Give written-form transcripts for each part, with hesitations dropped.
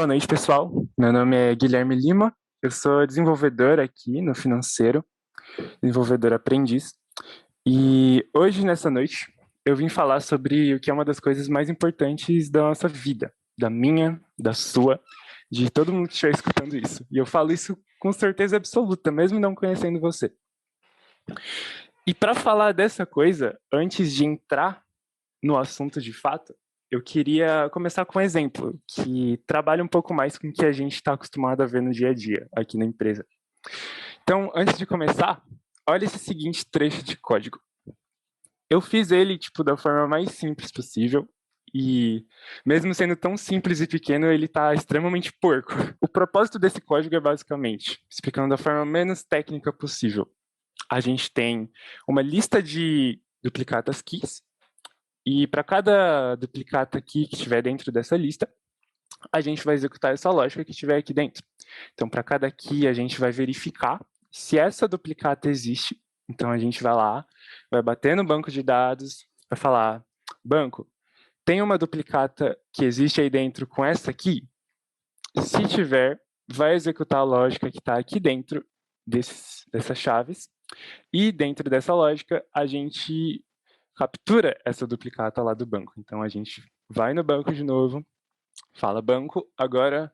Boa noite, pessoal. Meu nome é Guilherme Lima. Eu sou desenvolvedor aqui no Financeiro, desenvolvedor aprendiz. E hoje, nessa noite, eu vim falar sobre o que é uma das coisas mais importantes da nossa vida, da minha, da sua, de todo mundo que estiver escutando isso. E eu falo isso com certeza absoluta, mesmo não conhecendo você. E para falar dessa coisa, antes de entrar no assunto de fato, eu queria começar com um exemplo que trabalha um pouco mais com o que a gente está acostumado a ver no dia a dia aqui na empresa. Então, antes de começar, olha esse seguinte trecho de código. Eu fiz ele da forma mais simples possível e, mesmo sendo tão simples e pequeno, ele está extremamente porco. O propósito desse código é basicamente, explicando da forma menos técnica possível, a gente tem uma lista de duplicatas keys. E para cada duplicata aqui que estiver dentro dessa lista, a gente vai executar essa lógica que estiver aqui dentro. Então, para cada key, a gente vai verificar se essa duplicata existe. Então, a gente vai lá, vai bater no banco de dados, vai falar, banco, tem uma duplicata que existe aí dentro com essa key? Se tiver, vai executar a lógica que está aqui dentro dessas chaves. E dentro dessa lógica, a gente captura essa duplicata lá do banco. Então, a gente vai no banco de novo, fala, banco, agora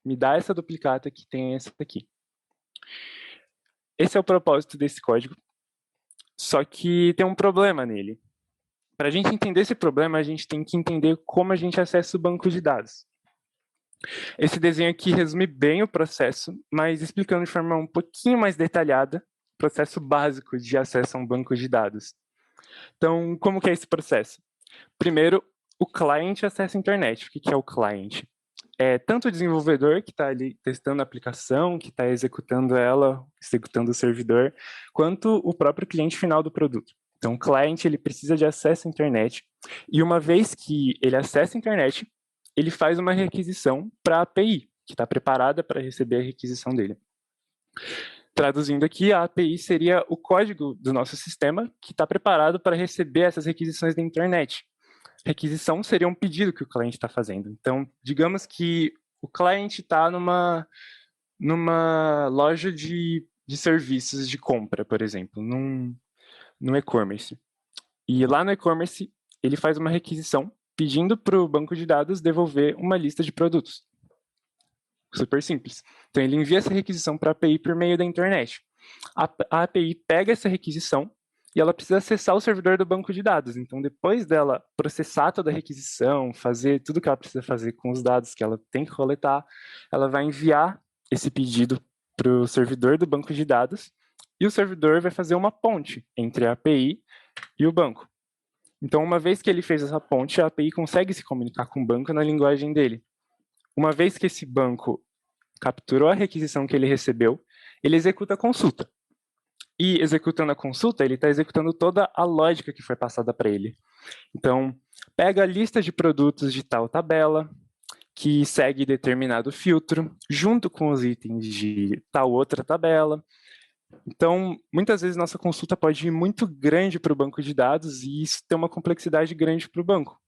me dá essa duplicata que tem essa aqui. Esse é o propósito desse código, só que tem um problema nele. Para a gente entender esse problema, a gente tem que entender como a gente acessa o banco de dados. Esse desenho aqui resume bem o processo, mas explicando de forma um pouquinho mais detalhada, o processo básico de acesso a um banco de dados. Então, como que é esse processo? Primeiro, o cliente acessa a internet. O que é o cliente? É tanto o desenvolvedor que está ali testando a aplicação, que está executando ela, executando o servidor, quanto o próprio cliente final do produto. Então, o cliente ele precisa de acesso à internet, e uma vez que ele acessa a internet, ele faz uma requisição para a API, que está preparada para receber a requisição dele. Traduzindo aqui, a API seria o código do nosso sistema que está preparado para receber essas requisições da internet. Requisição seria um pedido que o cliente está fazendo. Então, digamos que o cliente está numa loja de serviços de compra, por exemplo, num e-commerce. E lá no e-commerce, ele faz uma requisição pedindo para o banco de dados devolver uma lista de produtos. Super simples. Então, ele envia essa requisição para a API por meio da internet. A API pega essa requisição e ela precisa acessar o servidor do banco de dados. Então, depois dela processar toda a requisição, fazer tudo que ela precisa fazer com os dados que ela tem que coletar, ela vai enviar esse pedido para o servidor do banco de dados e o servidor vai fazer uma ponte entre a API e o banco. Então, uma vez que ele fez essa ponte, a API consegue se comunicar com o banco na linguagem dele. Uma vez que esse banco capturou a requisição que ele recebeu, ele executa a consulta. E executando a consulta, ele está executando toda a lógica que foi passada para ele. Então, pega a lista de produtos de tal tabela, que segue determinado filtro, junto com os itens de tal outra tabela. Então, muitas vezes nossa consulta pode ir muito grande para o banco de dados e isso tem uma complexidade grande para o banco.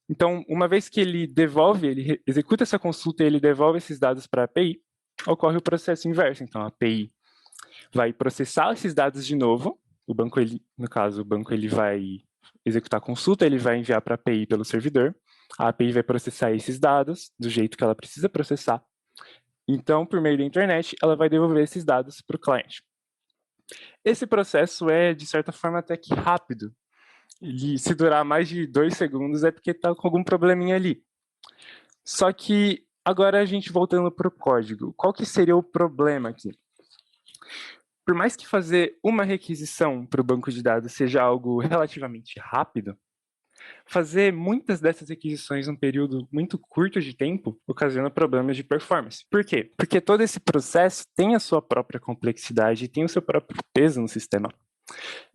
Então, uma vez que ele devolve, ele executa essa consulta e ele devolve esses dados para a API, ocorre o processo inverso. Então, a API vai processar esses dados de novo. O banco, no caso, o banco ele vai executar a consulta, ele vai enviar para a API pelo servidor. A API vai processar esses dados do jeito que ela precisa processar. Então, por meio da internet, ela vai devolver esses dados para o cliente. Esse processo é, de certa forma, até que rápido. Ele, se durar mais de 2 segundos, é porque está com algum probleminha ali. Só que, agora a gente voltando para o código, qual que seria o problema aqui? Por mais que fazer uma requisição para o banco de dados seja algo relativamente rápido, fazer muitas dessas requisições num período muito curto de tempo ocasiona problemas de performance. Por quê? Porque todo esse processo tem a sua própria complexidade e tem o seu próprio peso no sistema.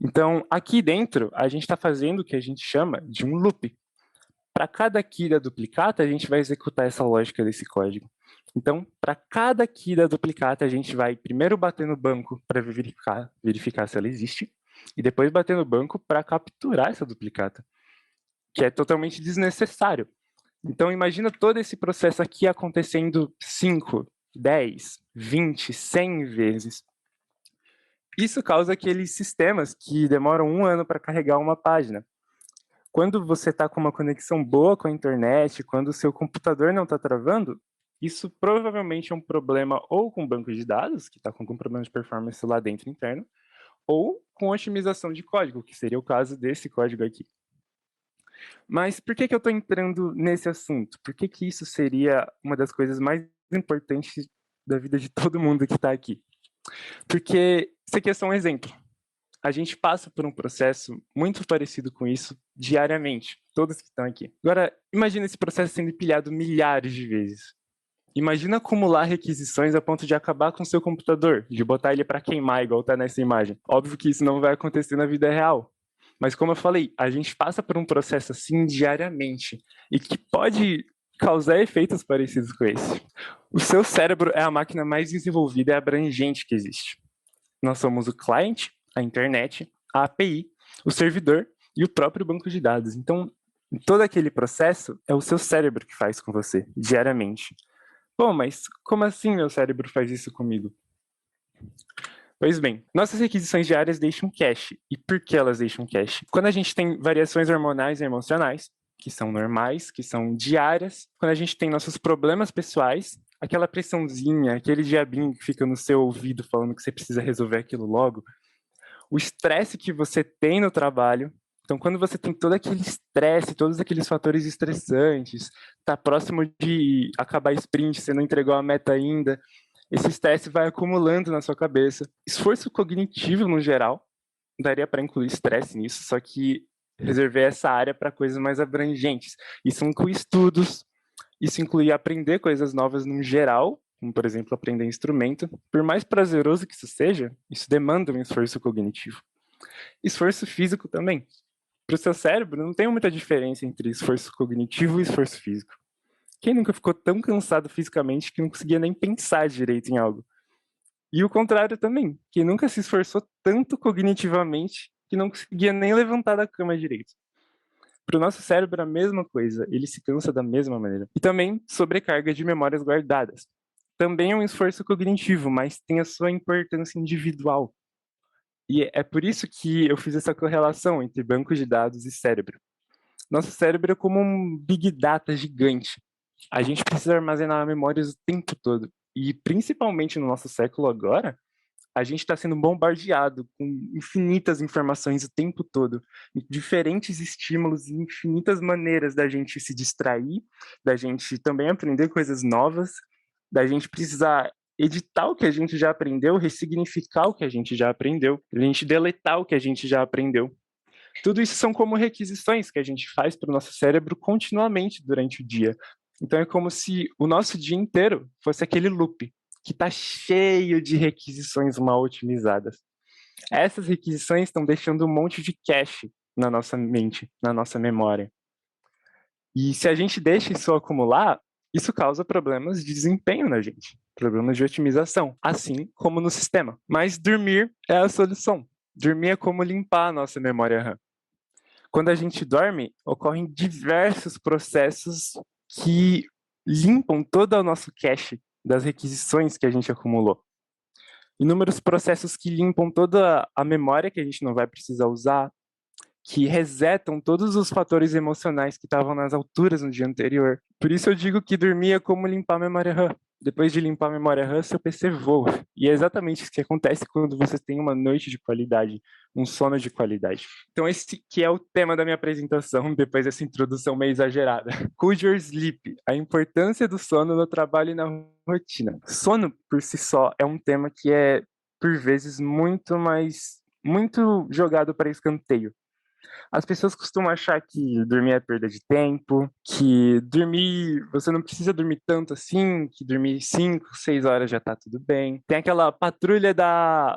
Então, aqui dentro, a gente está fazendo o que a gente chama de um loop. Para cada key da duplicata, a gente vai executar essa lógica desse código. Então, para cada key da duplicata, a gente vai primeiro bater no banco para verificar se ela existe, e depois bater no banco para capturar essa duplicata, que é totalmente desnecessário. Então, imagina todo esse processo aqui acontecendo 5, 10, 20, 100 vezes. Isso causa aqueles sistemas que demoram 1 ano para carregar uma página. Quando você está com uma conexão boa com a internet, quando o seu computador não está travando, isso provavelmente é um problema ou com o banco de dados, que está com algum problema de performance lá dentro interno, ou com otimização de código, que seria o caso desse código aqui. Mas por que eu estou entrando nesse assunto? Por que isso seria uma das coisas mais importantes da vida de todo mundo que está aqui? Porque isso aqui é só um exemplo. A gente passa por um processo muito parecido com isso diariamente, todos que estão aqui. Agora, imagina esse processo sendo empilhado milhares de vezes. Imagina acumular requisições a ponto de acabar com o seu computador, de botar ele para queimar, igual está nessa imagem. Óbvio que isso não vai acontecer na vida real. Mas como eu falei, a gente passa por um processo assim diariamente e que pode causar efeitos parecidos com esse. O seu cérebro é a máquina mais desenvolvida e abrangente que existe. Nós somos o client, a internet, a API, o servidor e o próprio banco de dados. Então, todo aquele processo é o seu cérebro que faz com você, diariamente. Bom, mas como assim meu cérebro faz isso comigo? Pois bem, nossas requisições diárias deixam cache. E por que elas deixam cache? Quando a gente tem variações hormonais e emocionais, que são normais, que são diárias, quando a gente tem nossos problemas pessoais, aquela pressãozinha, aquele diabinho que fica no seu ouvido falando que você precisa resolver aquilo logo, o estresse que você tem no trabalho. Então, quando você tem todo aquele estresse, todos aqueles fatores estressantes, está próximo de acabar a sprint, você não entregou a meta ainda, esse estresse vai acumulando na sua cabeça. Esforço cognitivo, no geral, daria para incluir estresse nisso, só que reservei essa área para coisas mais abrangentes. Isso inclui estudos, isso inclui aprender coisas novas no geral, como, por exemplo, aprender instrumento. Por mais prazeroso que isso seja, isso demanda um esforço cognitivo. Esforço físico também. Para o seu cérebro, não tem muita diferença entre esforço cognitivo e esforço físico. Quem nunca ficou tão cansado fisicamente que não conseguia nem pensar direito em algo? E o contrário também, quem nunca se esforçou tanto cognitivamente que não conseguia nem levantar da cama direito. Para o nosso cérebro, a mesma coisa, ele se cansa da mesma maneira. E também sobrecarga de memórias guardadas. Também é um esforço cognitivo, mas tem a sua importância individual. E é por isso que eu fiz essa correlação entre banco de dados e cérebro. Nosso cérebro é como um big data gigante. A gente precisa armazenar memórias o tempo todo. E principalmente no nosso século agora, a gente está sendo bombardeado com infinitas informações o tempo todo, diferentes estímulos e infinitas maneiras da gente se distrair, da gente também aprender coisas novas, da gente precisar editar o que a gente já aprendeu, ressignificar o que a gente já aprendeu, a gente deletar o que a gente já aprendeu. Tudo isso são como requisições que a gente faz para o nosso cérebro continuamente durante o dia. Então é como se o nosso dia inteiro fosse aquele loop que está cheio de requisições mal otimizadas. Essas requisições estão deixando um monte de cache na nossa mente, na nossa memória. E se a gente deixa isso acumular, isso causa problemas de desempenho na gente, problemas de otimização, assim como no sistema. Mas dormir é a solução. Dormir é como limpar a nossa memória RAM. Quando a gente dorme, ocorrem diversos processos que limpam todo o nosso cache das requisições que a gente acumulou. Inúmeros processos que limpam toda a memória que a gente não vai precisar usar, que resetam todos os fatores emocionais que estavam nas alturas no dia anterior. Por isso eu digo que dormir é como limpar a memória RAM. Depois de limpar a memória RAM, seu PC voa. E é exatamente isso que acontece quando você tem uma noite de qualidade, um sono de qualidade. Então esse que é o tema da minha apresentação, depois dessa introdução meio exagerada. Cool Your Sleep, a importância do sono no trabalho e na rotina. Sono, por si só, é um tema que é, por vezes, muito jogado para escanteio. As pessoas costumam achar que dormir é perda de tempo, que dormir, você não precisa dormir tanto assim, que dormir 5, 6 horas já tá tudo bem. Tem aquela patrulha da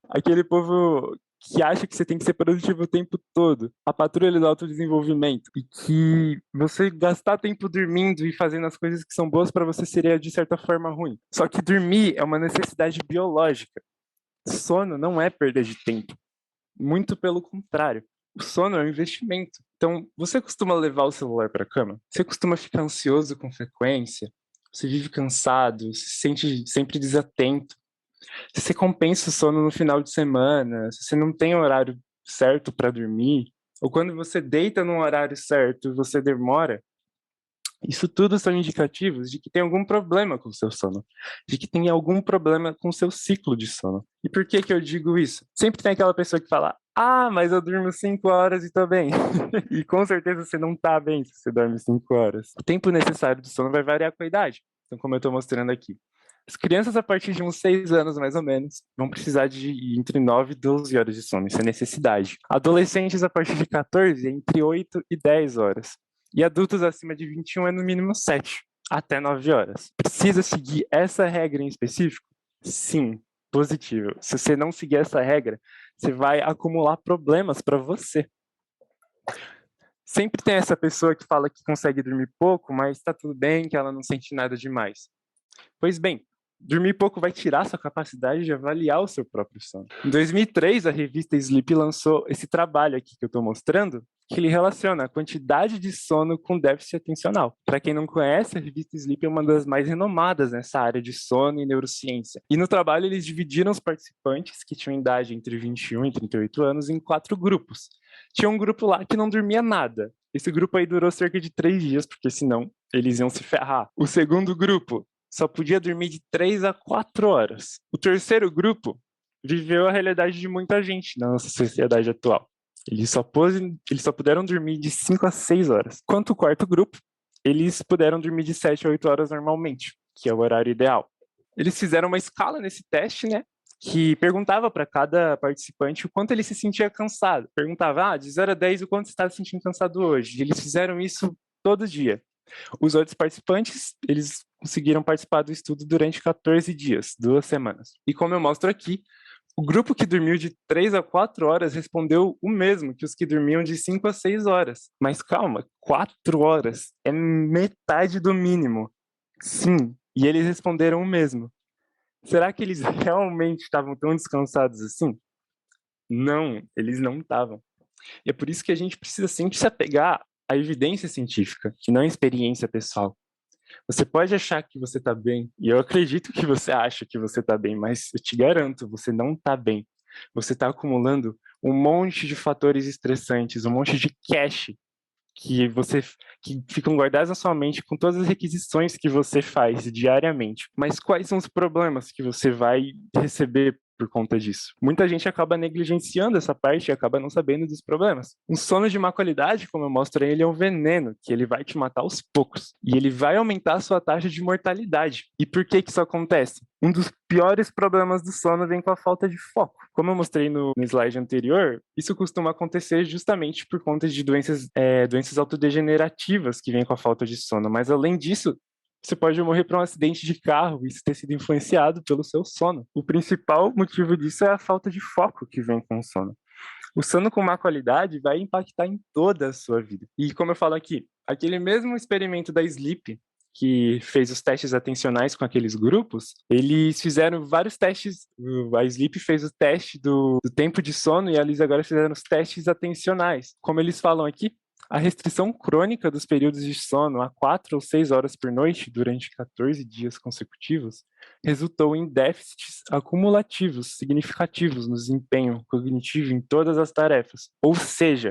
aquele povo que acha que você tem que ser produtivo o tempo todo, a patrulha do autodesenvolvimento, e que você gastar tempo dormindo e fazendo as coisas que são boas para você seria de certa forma ruim. Só que dormir é uma necessidade biológica. Sono não é perda de tempo, muito pelo contrário. O sono é um investimento. Então, você costuma levar o celular para a cama? Você costuma ficar ansioso com frequência? Você vive cansado? Se sente sempre desatento? Se você compensa o sono no final de semana? Se você não tem horário certo para dormir? Ou quando você deita no horário certo, você demora? Isso tudo são indicativos de que tem algum problema com o seu sono, de que tem algum problema com o seu ciclo de sono. E por que que eu digo isso? Sempre tem aquela pessoa que fala: "Ah, mas eu durmo 5 horas e tô bem." E com certeza você não tá bem se você dorme 5 horas. O tempo necessário do sono vai variar com a idade. Então, como eu tô mostrando aqui, as crianças a partir de uns 6 anos, mais ou menos, vão precisar de entre 9 e 12 horas de sono. Isso é necessidade. Adolescentes a partir de 14, entre 8 e 10 horas. E adultos acima de 21 é no mínimo 7 até 9 horas. Precisa seguir essa regra em específico? Sim, positivo. Se você não seguir essa regra, você vai acumular problemas para você. Sempre tem essa pessoa que fala que consegue dormir pouco, mas está tudo bem, que ela não sente nada demais. Pois bem, dormir pouco vai tirar sua capacidade de avaliar o seu próprio sono. Em 2003, a revista Sleep lançou esse trabalho aqui que eu estou mostrando, que ele relaciona a quantidade de sono com déficit atencional. Para quem não conhece, a revista Sleep é uma das mais renomadas nessa área de sono e neurociência. E no trabalho, eles dividiram os participantes, que tinham idade entre 21 e 38 anos, em 4 grupos. Tinha um grupo lá que não dormia nada. Esse grupo aí durou cerca de 3 dias, porque senão eles iam se ferrar. O segundo grupo só podia dormir de 3 a 4 horas. O terceiro grupo viveu a realidade de muita gente na nossa sociedade atual. Eles só puderam dormir de 5 a 6 horas. Quanto o quarto grupo, eles puderam dormir de 7 a 8 horas normalmente, que é o horário ideal. Eles fizeram uma escala nesse teste, né? Que perguntava para cada participante o quanto ele se sentia cansado. Perguntava, de 0 a 10, o quanto você está se sentindo cansado hoje? E eles fizeram isso todo dia. Os outros participantes, eles conseguiram participar do estudo durante 14 dias, 2 semanas. E como eu mostro aqui, o grupo que dormiu de 3 a 4 horas respondeu o mesmo que os que dormiam de 5 a 6 horas. Mas calma, 4 horas é metade do mínimo. Sim, e eles responderam o mesmo. Será que eles realmente estavam tão descansados assim? Não, eles não estavam. E é por isso que a gente precisa sempre se apegar à evidência científica, e não à experiência pessoal. Você pode achar que você está bem, e eu acredito que você acha que você está bem, mas eu te garanto, você não está bem. Você está acumulando um monte de fatores estressantes, um monte de cache que ficam guardados na sua mente com todas as requisições que você faz diariamente. Mas quais são os problemas que você vai receber por conta disso? Muita gente acaba negligenciando essa parte e acaba não sabendo dos problemas. Um sono de má qualidade, como eu mostro aí, ele é um veneno que ele vai te matar aos poucos e ele vai aumentar a sua taxa de mortalidade. E por que que isso acontece? Um dos piores problemas do sono vem com a falta de foco. Como eu mostrei no slide anterior, isso costuma acontecer justamente por conta de doenças autodegenerativas que vêm com a falta de sono. Mas além disso, você pode morrer por um acidente de carro e isso ter sido influenciado pelo seu sono. O principal motivo disso é a falta de foco que vem com o sono. O sono com má qualidade vai impactar em toda a sua vida. E como eu falo aqui, aquele mesmo experimento da Sleep, que fez os testes atencionais com aqueles grupos, eles fizeram vários testes. A Sleep fez o teste do tempo de sono e eles agora fizeram os testes atencionais. Como eles falam aqui, a restrição crônica dos períodos de sono a 4 ou 6 horas por noite durante 14 dias consecutivos resultou em déficits acumulativos significativos no desempenho cognitivo em todas as tarefas. Ou seja,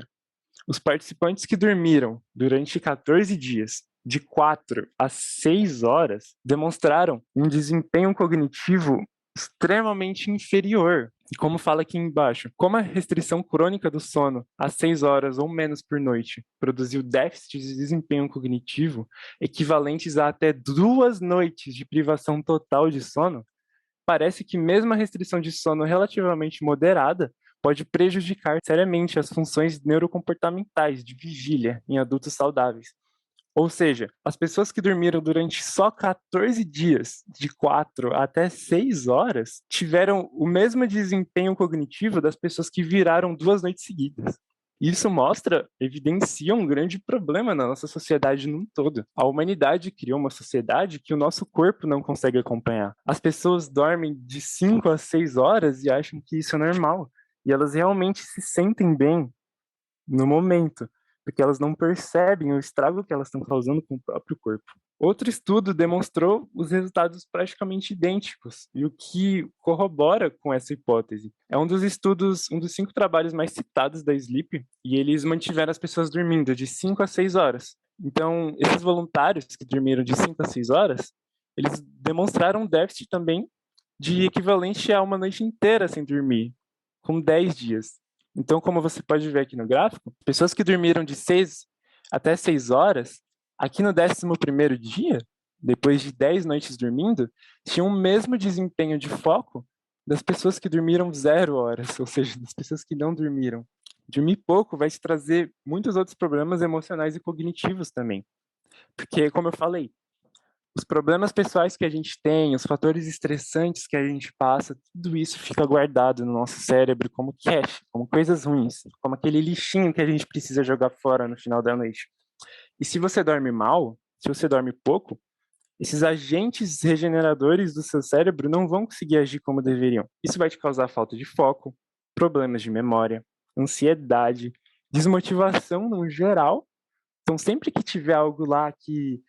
os participantes que dormiram durante 14 dias, de 4 a 6 horas, demonstraram um desempenho cognitivo extremamente inferior. E como fala aqui embaixo, como a restrição crônica do sono a 6 horas ou menos por noite produziu déficits de desempenho cognitivo equivalentes a até 2 noites de privação total de sono, parece que mesmo a restrição de sono relativamente moderada pode prejudicar seriamente as funções neurocomportamentais de vigília em adultos saudáveis. Ou seja, as pessoas que dormiram durante só 14 dias, de 4 até 6 horas, tiveram o mesmo desempenho cognitivo das pessoas que viraram 2 noites seguidas. Isso evidencia um grande problema na nossa sociedade num todo. A humanidade criou uma sociedade que o nosso corpo não consegue acompanhar. As pessoas dormem de 5 a 6 horas e acham que isso é normal. E elas realmente se sentem bem no momento. porque elas não percebem o estrago que elas estão causando com o próprio corpo. Outro estudo demonstrou os resultados praticamente idênticos, e o que corrobora com essa hipótese. É um dos estudos, um dos 5 trabalhos mais citados da Sleep, e eles mantiveram as pessoas dormindo de 5 a 6 horas. Então, esses voluntários que dormiram de 5 a 6 horas, eles demonstraram um déficit também de equivalente a uma noite inteira sem dormir, com 10 dias. Então, como você pode ver aqui no gráfico, pessoas que dormiram de 6 até 6 horas, aqui no 11º dia, depois de 10 noites dormindo, tinham o mesmo desempenho de foco das pessoas que dormiram 0 horas, ou seja, das pessoas que não dormiram. Dormir pouco vai te trazer muitos outros problemas emocionais e cognitivos também. Porque, como eu falei, os problemas pessoais que a gente tem, os fatores estressantes que a gente passa, tudo isso fica guardado no nosso cérebro como cache, como coisas ruins, como aquele lixinho que a gente precisa jogar fora no final da noite. E se você dorme mal, se você dorme pouco, esses agentes regeneradores do seu cérebro não vão conseguir agir como deveriam. Isso vai te causar falta de foco, problemas de memória, ansiedade, desmotivação no geral. Então, sempre que tiver algo lá que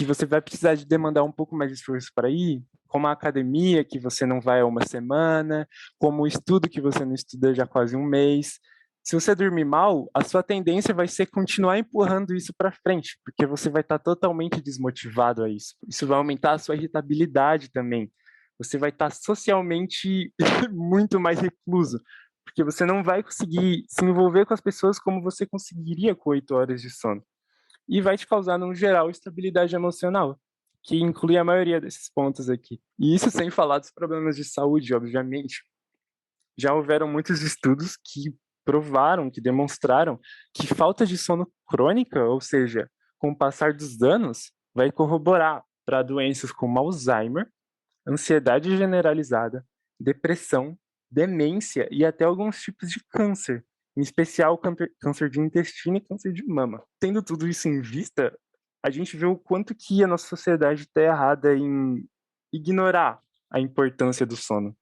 você vai precisar de demandar um pouco mais de esforço para ir, como a academia, que você não vai há uma semana, como o estudo, que você não estuda já há quase um mês. Se você dormir mal, a sua tendência vai ser continuar empurrando isso para frente, porque você vai estar totalmente desmotivado a isso. Isso vai aumentar a sua irritabilidade também. Você vai estar socialmente muito mais recluso, porque você não vai conseguir se envolver com as pessoas como você conseguiria com 8 horas de sono. E vai te causar, no geral, estabilidade emocional, que inclui a maioria desses pontos aqui. E isso sem falar dos problemas de saúde, obviamente. Já houveram muitos estudos que provaram, que demonstraram que falta de sono crônica, ou seja, com o passar dos anos, vai corroborar para doenças como Alzheimer, ansiedade generalizada, depressão, demência e até alguns tipos de câncer, em especial câncer de intestino e câncer de mama. Tendo tudo isso em vista, a gente vê o quanto que a nossa sociedade está errada em ignorar a importância do sono,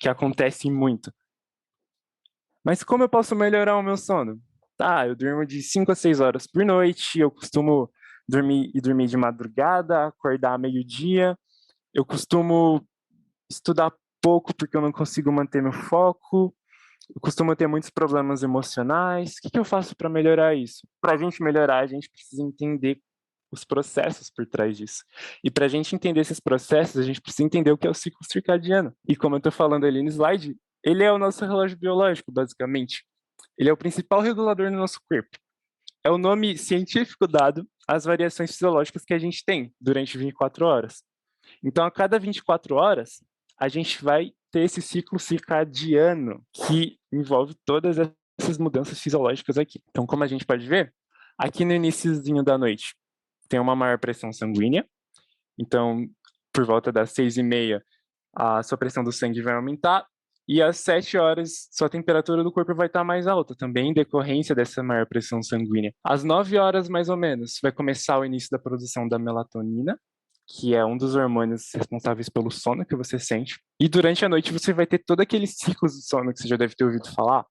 que acontece muito. Mas como eu posso melhorar o meu sono? Tá, eu durmo de 5 a 6 horas por noite, eu costumo dormir de madrugada, acordar meio-dia, eu costumo estudar pouco porque eu não consigo manter meu foco, eu costumo ter muitos problemas emocionais. O que que eu faço para melhorar isso? Para a gente melhorar, a gente precisa entender os processos por trás disso. E para a gente entender esses processos, a gente precisa entender o que é o ciclo circadiano. E como eu estou falando ali no slide, ele é o nosso relógio biológico, basicamente. Ele é o principal regulador do nosso corpo. É o nome científico dado às variações fisiológicas que a gente tem durante 24 horas. Então, a cada 24 horas, a gente vai ter esse ciclo circadiano que envolve todas essas mudanças fisiológicas aqui. Então, como a gente pode ver, aqui no iniciozinho da noite tem uma maior pressão sanguínea. Então, por volta das 6h30, a sua pressão do sangue vai aumentar. E às 7 horas, sua temperatura do corpo vai estar mais alta, também em decorrência dessa maior pressão sanguínea. Às 9 horas, mais ou menos, vai começar o início da produção da melatonina, que é um dos hormônios responsáveis pelo sono que você sente. E durante a noite você vai ter todo aquele ciclo do sono que você já deve ter ouvido falar,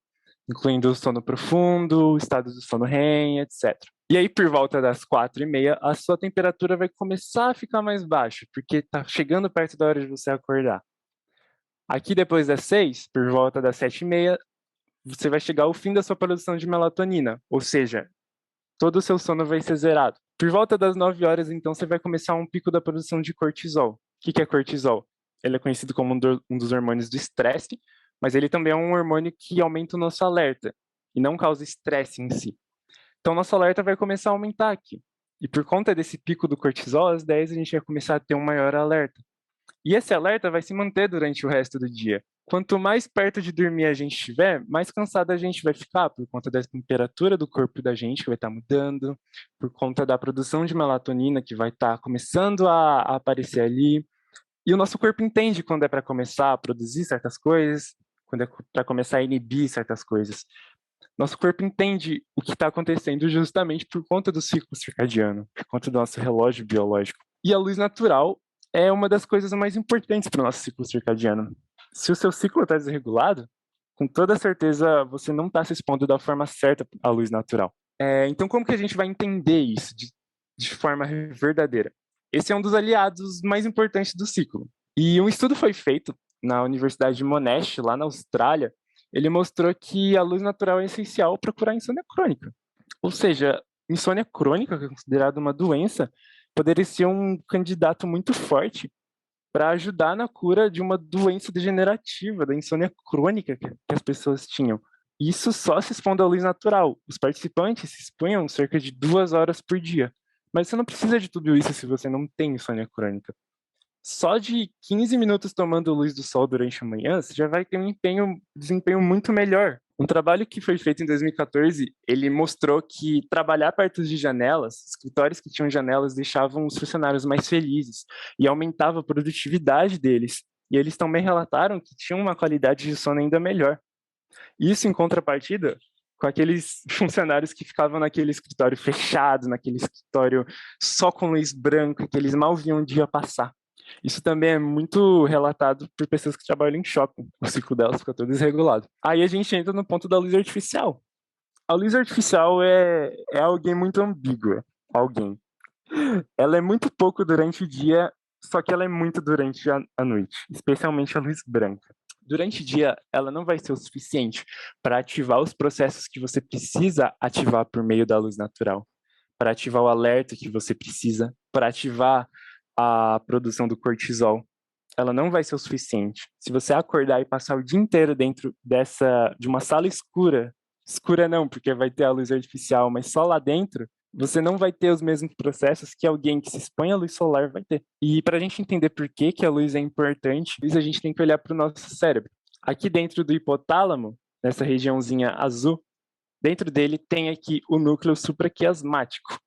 incluindo o sono profundo, o estado do sono REM, etc. E aí, por volta das 4h30, a sua temperatura vai começar a ficar mais baixa, porque está chegando perto da hora de você acordar. Aqui, depois das 6, por volta das 7h30, você vai chegar ao fim da sua produção de melatonina, ou seja, todo o seu sono vai ser zerado. Por volta das 9 horas, então, você vai começar um pico da produção de cortisol. O que é cortisol? Ele é conhecido como um dos hormônios do estresse, mas ele também é um hormônio que aumenta o nosso alerta e não causa estresse em si. Então, nosso alerta vai começar a aumentar aqui. E por conta desse pico do cortisol, às 10 a gente vai começar a ter um maior alerta. E esse alerta vai se manter durante o resto do dia. Quanto mais perto de dormir a gente estiver, mais cansado a gente vai ficar, por conta da temperatura do corpo da gente, que vai estar mudando, por conta da produção de melatonina, que vai estar começando a aparecer ali. E o nosso corpo entende quando é para começar a produzir certas coisas, quando é para começar a inibir certas coisas. Nosso corpo entende o que está acontecendo justamente por conta do ciclo circadiano, por conta do nosso relógio biológico. E a luz natural é uma das coisas mais importantes para o nosso ciclo circadiano. Se o seu ciclo está desregulado, com toda certeza você não está se expondo da forma certa à luz natural. Então, como que a gente vai entender isso de forma verdadeira? Esse é um dos aliados mais importantes do ciclo. E um estudo foi feito na Universidade de Monash, lá na Austrália. Ele mostrou que a luz natural é essencial para curar a insônia crônica. Ou seja, insônia crônica, que é considerada uma doença, poderia ser um candidato muito forte para ajudar na cura de uma doença degenerativa, da insônia crônica que as pessoas tinham. Isso só se expondo à luz natural. Os participantes se expunham cerca de 2 horas por dia. Mas você não precisa de tudo isso se você não tem insônia crônica. Só de 15 minutos tomando luz do sol durante a manhã, você já vai ter um desempenho muito melhor. Um trabalho que foi feito em 2014, ele mostrou que trabalhar perto de janelas, escritórios que tinham janelas, deixavam os funcionários mais felizes e aumentava a produtividade deles. E eles também relataram que tinham uma qualidade de sono ainda melhor. Isso em contrapartida com aqueles funcionários que ficavam naquele escritório fechado, naquele escritório só com luz branca, que eles mal viam o dia passar. Isso também é muito relatado por pessoas que trabalham em shopping. O ciclo delas fica todo desregulado. Aí a gente entra no ponto da luz artificial. A luz artificial é alguém muito ambígua. Alguém. Ela é muito pouco durante o dia, só que ela é muito durante a noite, especialmente a luz branca. Durante o dia, ela não vai ser o suficiente para ativar os processos que você precisa ativar por meio da luz natural, para ativar o alerta que você precisa, para ativar a produção do cortisol. Ela não vai ser o suficiente. Se você acordar e passar o dia inteiro dentro de uma sala escura, escura não, porque vai ter a luz artificial, mas só lá dentro, você não vai ter os mesmos processos que alguém que se expõe à luz solar vai ter. E para a gente entender por que, que a luz é importante, a gente tem que olhar para o nosso cérebro. Aqui dentro do hipotálamo, nessa regiãozinha azul, dentro dele tem aqui o núcleo supraquiasmático.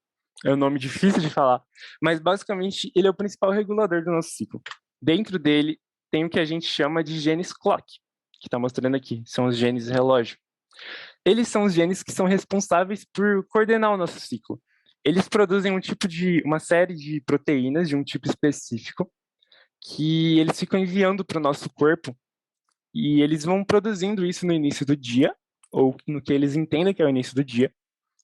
É um nome difícil de falar, mas basicamente ele é o principal regulador do nosso ciclo. Dentro dele tem o que a gente chama de genes clock, que está mostrando aqui, são os genes relógio. Eles são os genes que são responsáveis por coordenar o nosso ciclo. Eles produzem uma série de proteínas de um tipo específico que eles ficam enviando para o nosso corpo e eles vão produzindo isso no início do dia, ou no que eles entendem que é o início do dia,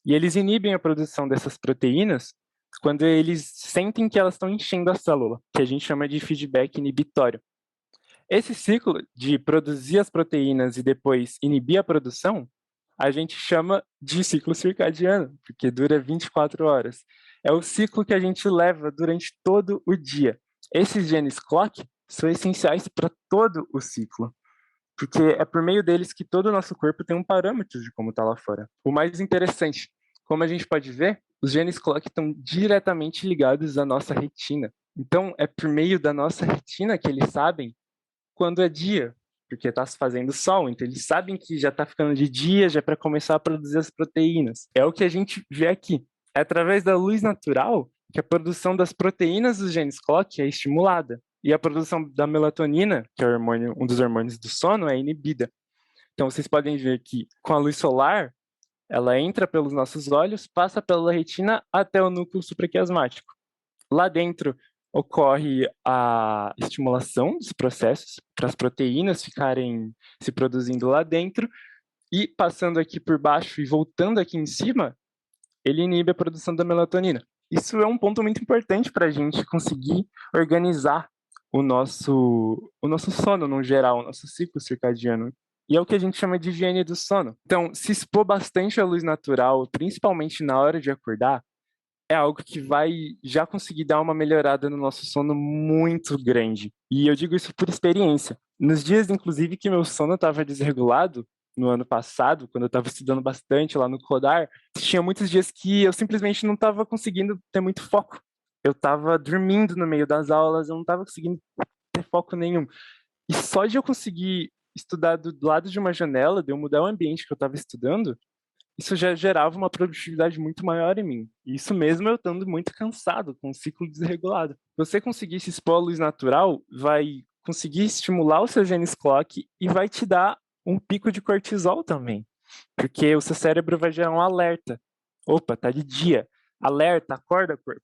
e eles inibem a produção dessas proteínas quando eles sentem que elas estão enchendo a célula, que a gente chama de feedback inibitório. Esse ciclo de produzir as proteínas e depois inibir a produção, a gente chama de ciclo circadiano, porque dura 24 horas. É o ciclo que a gente leva durante todo o dia. Esses genes clock são essenciais para todo o ciclo, porque é por meio deles que todo o nosso corpo tem um parâmetro de como está lá fora. O mais interessante, como a gente pode ver, os genes clock estão diretamente ligados à nossa retina. Então, é por meio da nossa retina que eles sabem quando é dia, porque está se fazendo sol, então eles sabem que já está ficando de dia, já é para começar a produzir as proteínas. É o que a gente vê aqui. É através da luz natural que a produção das proteínas dos genes clock é estimulada. E a produção da melatonina, que é um dos hormônios do sono, é inibida. Então vocês podem ver que com a luz solar, ela entra pelos nossos olhos, passa pela retina até o núcleo supraquiasmático. Lá dentro ocorre a estimulação dos processos para as proteínas ficarem se produzindo lá dentro e passando aqui por baixo e voltando aqui em cima, ele inibe a produção da melatonina. Isso é um ponto muito importante para a gente conseguir organizar o nosso sono no geral, o nosso ciclo circadiano. E é o que a gente chama de higiene do sono. Então, se expor bastante à luz natural, principalmente na hora de acordar, é algo que vai já conseguir dar uma melhorada no nosso sono muito grande. E eu digo isso por experiência. Nos dias, inclusive, que meu sono estava desregulado, no ano passado, quando eu estava estudando bastante lá no Codar, tinha muitos dias que eu simplesmente não estava conseguindo ter muito foco. Eu estava dormindo no meio das aulas, eu não estava conseguindo ter foco nenhum. E só de eu conseguir estudar do lado de uma janela, de eu mudar o ambiente que eu estava estudando, isso já gerava uma produtividade muito maior em mim. E isso mesmo eu estando muito cansado, com um ciclo desregulado. Você conseguir se expor à luz natural vai conseguir estimular o seu genes clock e vai te dar um pico de cortisol também. Porque o seu cérebro vai gerar um alerta. Opa, tá de dia. Alerta, acorda, corpo.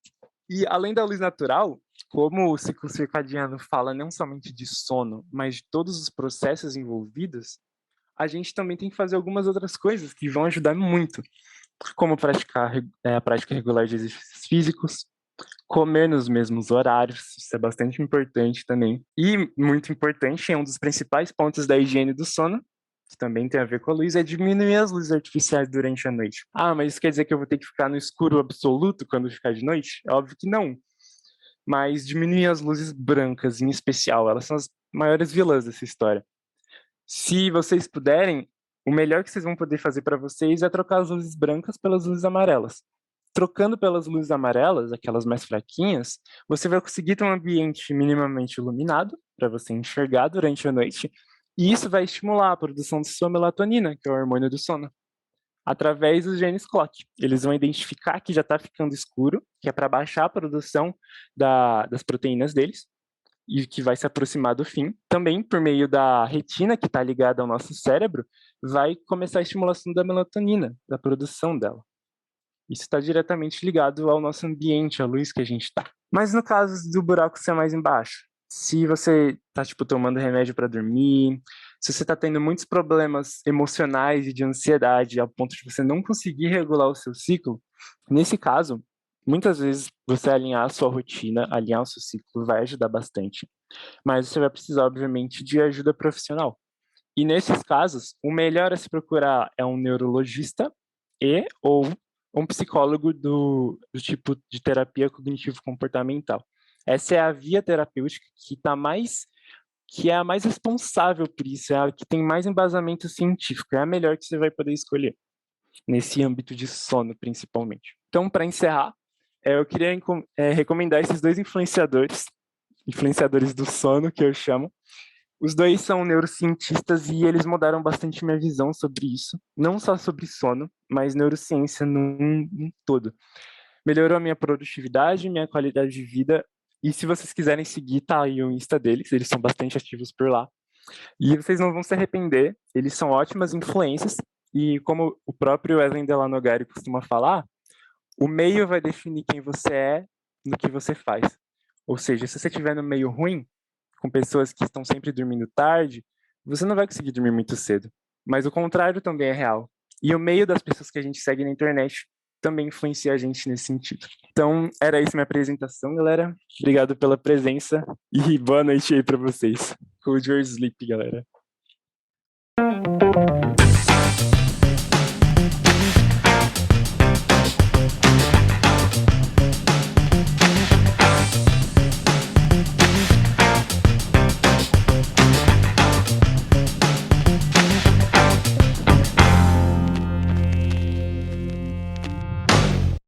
E além da luz natural, como o ciclo circadiano fala não somente de sono, mas de todos os processos envolvidos, a gente também tem que fazer algumas outras coisas que vão ajudar muito. como praticar a prática regular de exercícios físicos, comer nos mesmos horários, isso é bastante importante também. E, muito importante, é um dos principais pontos da higiene do sono, que também tem a ver com a luz, é diminuir as luzes artificiais durante a noite. Ah, mas isso quer dizer que eu vou ter que ficar no escuro absoluto quando ficar de noite? É óbvio que não. Mas diminuir as luzes brancas, em especial, elas são as maiores vilãs dessa história. Se vocês puderem, o melhor que vocês vão poder fazer para vocês é trocar as luzes brancas pelas luzes amarelas. Trocando pelas luzes amarelas, aquelas mais fraquinhas, você vai conseguir ter um ambiente minimamente iluminado para você enxergar durante a noite, e isso vai estimular a produção de sua melatonina, que é o hormônio do sono, através dos genes clock. Eles vão identificar que já está ficando escuro, que é para baixar a produção das proteínas deles, e que vai se aproximar do fim. Também, por meio da retina, que está ligada ao nosso cérebro, vai começar a estimulação da melatonina, da produção dela. Isso está diretamente ligado ao nosso ambiente, à luz que a gente está. Mas no caso do buraco ser mais embaixo, se você está tomando remédio para dormir, se você está tendo muitos problemas emocionais e de ansiedade ao ponto de você não conseguir regular o seu ciclo, nesse caso, muitas vezes você alinhar a sua rotina, alinhar o seu ciclo vai ajudar bastante. Mas você vai precisar, obviamente, de ajuda profissional. E nesses casos, o melhor a se procurar é um neurologista ou um psicólogo do tipo de terapia cognitivo-comportamental. Essa é a via terapêutica que é a mais responsável por isso, é a que tem mais embasamento científico, é a melhor que você vai poder escolher, nesse âmbito de sono, principalmente. Então, para encerrar, eu queria recomendar esses dois influenciadores do sono, que eu chamo. Os dois são neurocientistas e eles mudaram bastante minha visão sobre isso, não só sobre sono, mas neurociência num todo. Melhorou a minha produtividade, minha qualidade de vida, e se vocês quiserem seguir, tá aí o Insta deles, eles são bastante ativos por lá. E vocês não vão se arrepender, eles são ótimas influências, e como o próprio Wesley Delanogari costuma falar, o meio vai definir quem você é no que você faz. Ou seja, se você estiver no meio ruim, com pessoas que estão sempre dormindo tarde, você não vai conseguir dormir muito cedo. Mas o contrário também é real. E o meio das pessoas que a gente segue na internet também influencia a gente nesse sentido. Então, era isso minha apresentação, galera. Obrigado pela presença e boa noite aí para vocês. Hold your sleep, galera.